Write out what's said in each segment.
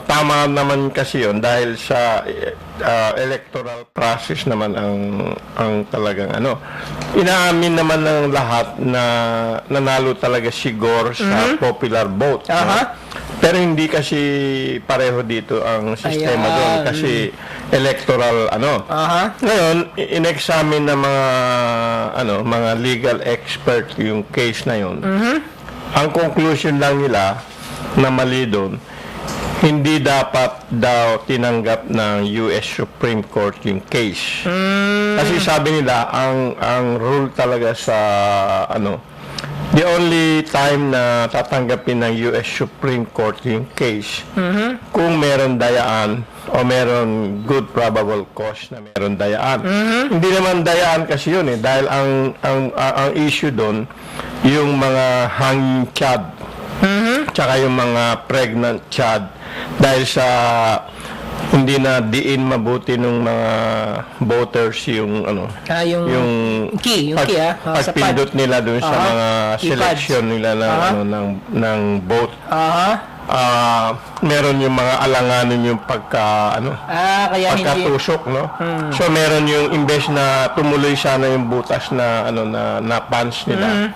Tama naman kasi yun dahil sa electoral process naman ang talagang ano. Inaamin naman ng lahat na nanalo talaga si Gore sa popular vote. No? Pero hindi kasi pareho dito ang sistema doon kasi electoral ano. Ngayon, in-examine ng mga legal expert yung case na yun. Ang conclusion lang nila na mali doon, hindi dapat daw tinanggap ng US Supreme Court yung case. Kasi sabi nila, ang rule talaga sa the only time na tatanggapin ng US Supreme Court yung case, kung meron dayaan o meron good probable cause na meron dayaan. Hindi naman dayaan kasi yun dahil ang issue doon, yung mga hanging child, tsaka yung mga pregnant child, dahil sa hindi na diin mabuti ng mga voters yung pagpindot nila dun sa mga selection nila ng vote. Meron yung mga alanganin yung pagkatusok, no? So meron yung imbes na tumuloy sana yung butas na na punch nila.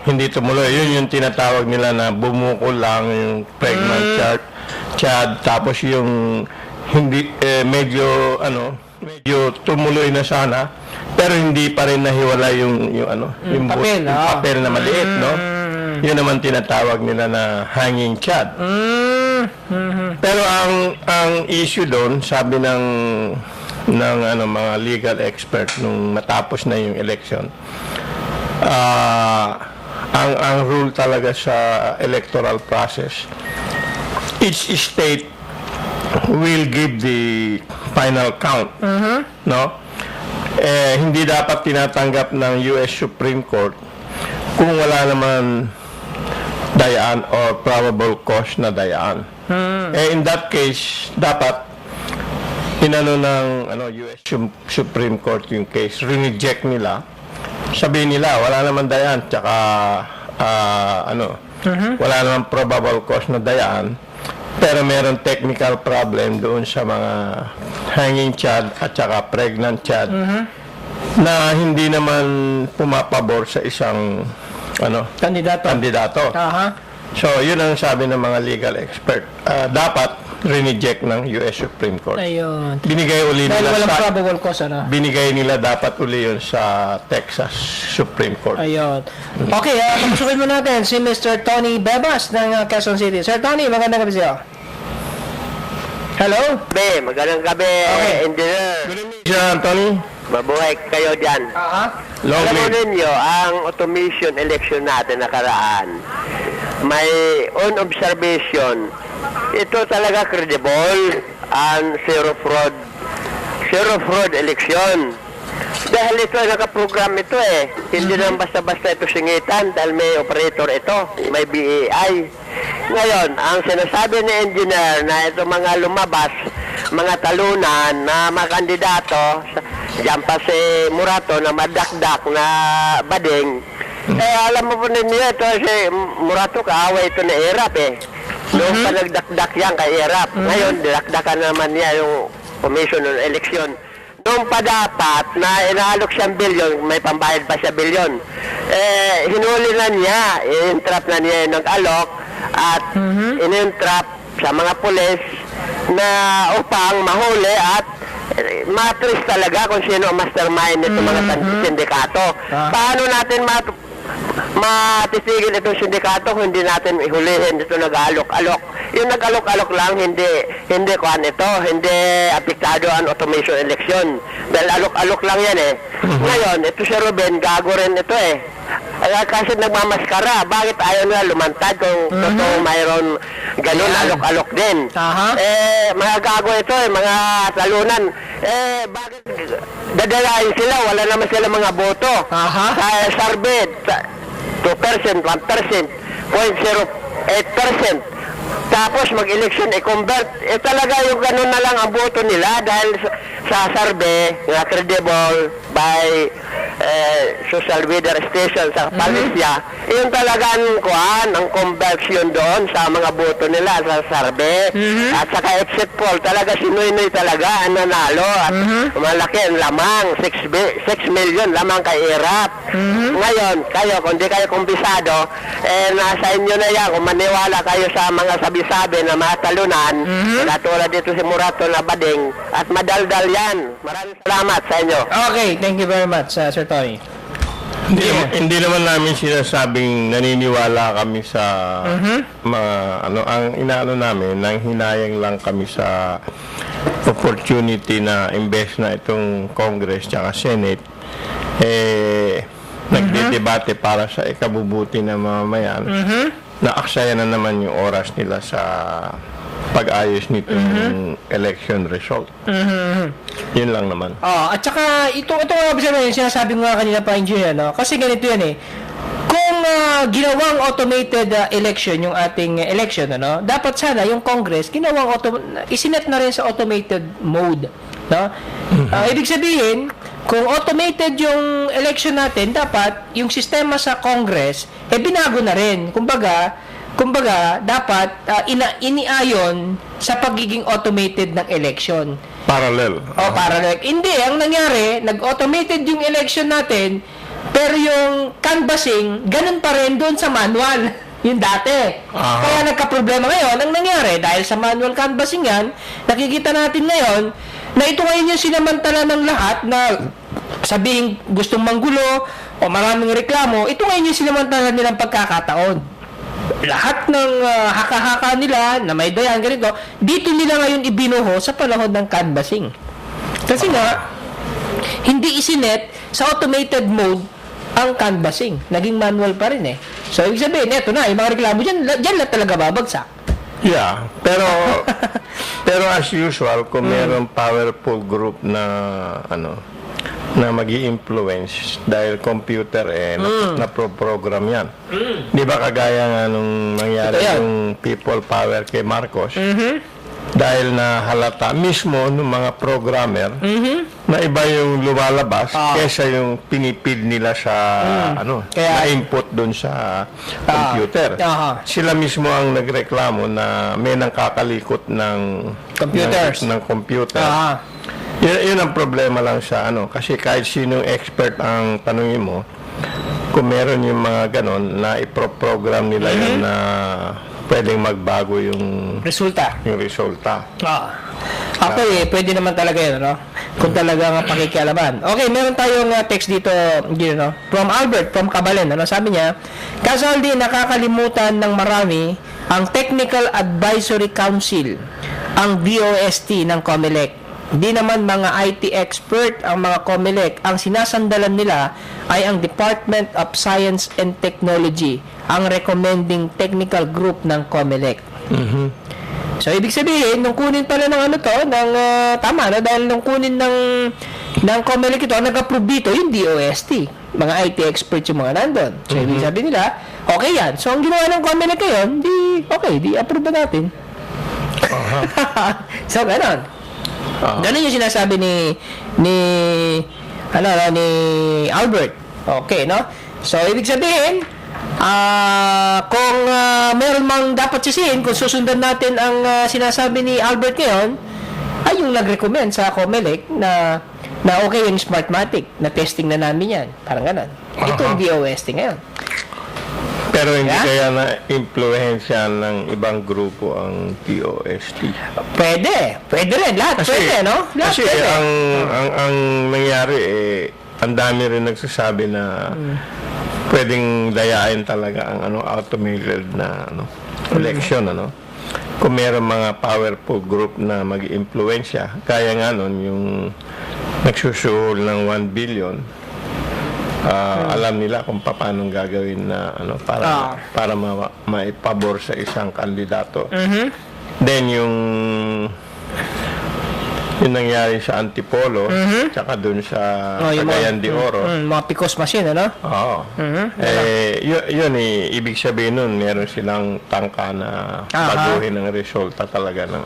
Hindi tumuloy. Yun yung tinatawag nila na bumukol lang yung pregnant child, tapos yung hindi medyo tumuloy na sana pero hindi pa rin nahiwala yung papel na maliit, no? Yun naman tinatawag nila na hanging child. Pero ang issue doon, sabi ng mga legal expert nung matapos na yung election, ang rule talaga sa electoral process, each state will give the final count, no? Hindi dapat tinatanggap ng US Supreme Court kung wala naman dayaan or probable cause na dayaan. In that case, dapat inano ng US Supreme Court yung case, reject nila. Sabihin nila, wala naman dayaan, tsaka wala naman probable cause na dayaan, pero meron technical problem doon sa mga hanging child at saka pregnant child na hindi naman pumapabor sa isang kandidato. So, yun ang sabi ng mga legal expert. Dapat rineject ng US Supreme Court. Ayun. Binigay uli nila walang probable cause, binigay nila dapat uli yun sa Texas Supreme Court. Ayun. Okay, pasukin mo natin si Mr. Tony Bebas ng Quezon City. Sir Tony, magandang gabi sa'yo. Hello? Magandang gabi, engineer. Good evening, Sir Tony. Mabuhay kayo dyan. Long Alam mo live. ninyo, ang automation election natin nakaraan, may on observation, ito talaga credible and zero fraud election. Dahil ito ay nakaprogram ito hindi naman basta-basta ito singitan dahil may operator ito, may BAI. Ngayon, ang sinasabi ni engineer na ito mga lumabas, mga talunan na mga kandidato, diyan pa si Murato na madakdak na bading, alam mo po ninyo ito si Murato kaaway ito na Erap Noong pa nagdakdak yan kay Erap. Ngayon, dinakdakan naman niya yung commission ng election. Noong pa dapat na inaalok siyang bilyon, may pambayad pa siya bilyon. Hinuli na niya, in-entrap na niya yung nag-alok at in-entrap sa mga pulis na upang mahuli at matris talaga kung sino ang mastermind nito mga sindikato. Paano natin matitigil itong sindikato kung hindi natin ihulihin ito nag-alok-alok? Yung nag-alok-alok lang, hindi kuhan ito, hindi apektado ang automation election. Dahil alok-alok lang yan Ngayon, ito si Ruben, gago rin ito kasi nagmamaskara. Bakit ayaw nila lumantad kung totoo mayroon ganun alok-alok din? Mga gago ito mga talunan. Bakit dadalayin sila? Wala naman sila mga boto. Sarbet, 2%, 1%, 0.08%. Tapos mag-election, i-convert. Talaga yung ganun na lang ang boto nila dahil sa survey na credible by social media station sa Palisya, yung talagang ang conversion doon sa mga boto nila sa survey at saka exit poll, talaga si Noynoy talaga ang nanalo at malaki ang lamang, 6 million lamang kay Irap. Ngayon, kayo, kung di kayo kumbisado, nasa inyo na yan, kung maniwala kayo sa mga sabi-sabi na mga talunan, katulad dito si Murato na Bading, at madaldal yan. Maraming salamat sa inyo. Okay, thank you very much, Sir Tony. Hindi naman namin sinasabing naniniwala kami sa mga ang inaano namin, nang hinayang lang kami sa opportunity na imbes na itong Congress tsaka Senate nagdedebate para sa ikabubuti ng mamamayan, naaksaya na naman yung oras nila sa pag-ayos nitong election result. Yun lang naman. At saka, ito nga observe yung sinasabi ko nga kanina pa, Engineer, no? Kasi ganito yan eh. Kung ginawang automated election yung ating election, ano, dapat sana yung Congress, ginawang isinet na rin sa automated mode. No? Ibig sabihin, kung automated yung election natin, dapat yung sistema sa Congress, binago na rin. Kumbaga, dapat iniayon sa pagiging automated ng election. Parallel. Parallel. Hindi, ang nangyari, nag-automated yung election natin, pero yung canvassing, ganun pa rin doon sa manual. Yung dati. Kaya nagka-problema ngayon, ang nangyari, dahil sa manual canvassing yan, nakikita natin ngayon, na ito ngayon yung sinamantala ng lahat na sabihin gustong manggulo o maraming reklamo, ito ngayon yung sinamantala nilang pagkakataon. Lahat ng haka-haka nila na may dayan ganito, dito nila ngayon ibinuho sa panahon ng canvassing. Kasi nga, hindi isinet sa automated mode ang canvassing. Naging manual pa rin eh. So, ibig sabihin, eto na, yung mga reklamo dyan lang talaga babagsak. Yeah, pero as usual, kung mayroong powerful group na na magi-influence dahil computer na-program yan. Di ba kagaya nga nung nangyari yung people power kay Marcos? Dahil na halata mismo ng mga programmer na iba yung lumalabas kesa yung pinipid nila sa na input doon sa computer. Sila mismo ang nagreklamo na may nangkakalikot ng computers ng computer. Yun ang problema lang sa kasi kahit sinong expert ang tanungin mo, kung meron yung mga ganon na iproprogram nila yun na pwedeng magbago yung resulta. Actually, pwede naman talaga yun, no? Kung talagang pakikialaman. Okay, meron tayong text dito, from Albert, from Kabalen. Sabi niya, kasal din nakakalimutan ng marami ang Technical Advisory Council, ang DOST ng COMELEC. Di naman mga IT expert ang mga COMELEC. Ang sinasandalan nila ay ang Department of Science and Technology, ang recommending technical group ng COMELEC. So, ibig sabihin, nung kunin pala ng tama, dahil nung kunin ng COMELEC ito, nag-approve dito yung DOST. Mga IT experts yung mga nandun. So, ibig sabihin nila, okay yan. So, ang ginawa ng COMELEC ngayon, di approve na natin. So, ganon. Ganun yung sinasabi ni Albert. Okay, no? So, ibig sabihin, kung meron mang dapat sisihin, kung susundan natin ang sinasabi ni Albert ngayon, ay yung nag-recommend sa COMELEC na okay yung Smartmatic, na testing na namin yan. Parang ganun. Ito yung DOST ngayon. Pero hindi kaya na-influensya ng ibang grupo ang DOST? Pwede rin. Lahat pwede, no? Lahat kasi pwede. ang nangyari, ang dami rin nagsasabi na pwedeng dayain talaga ang automated na election, Kung mayroong mga powerful group na mag-influensya, kaya nga nun yung nagsusuhol ng 1 billion, alam nila kung paano gagawin na para maipabor sa isang kandidato. Then yung nangyari sa Antipolo, tsaka dun sa Cagayan de Oro, mga Picos machine, Oo. Yun ibig sabihin nun, meron silang tangka na baguhin ang resulta talaga ng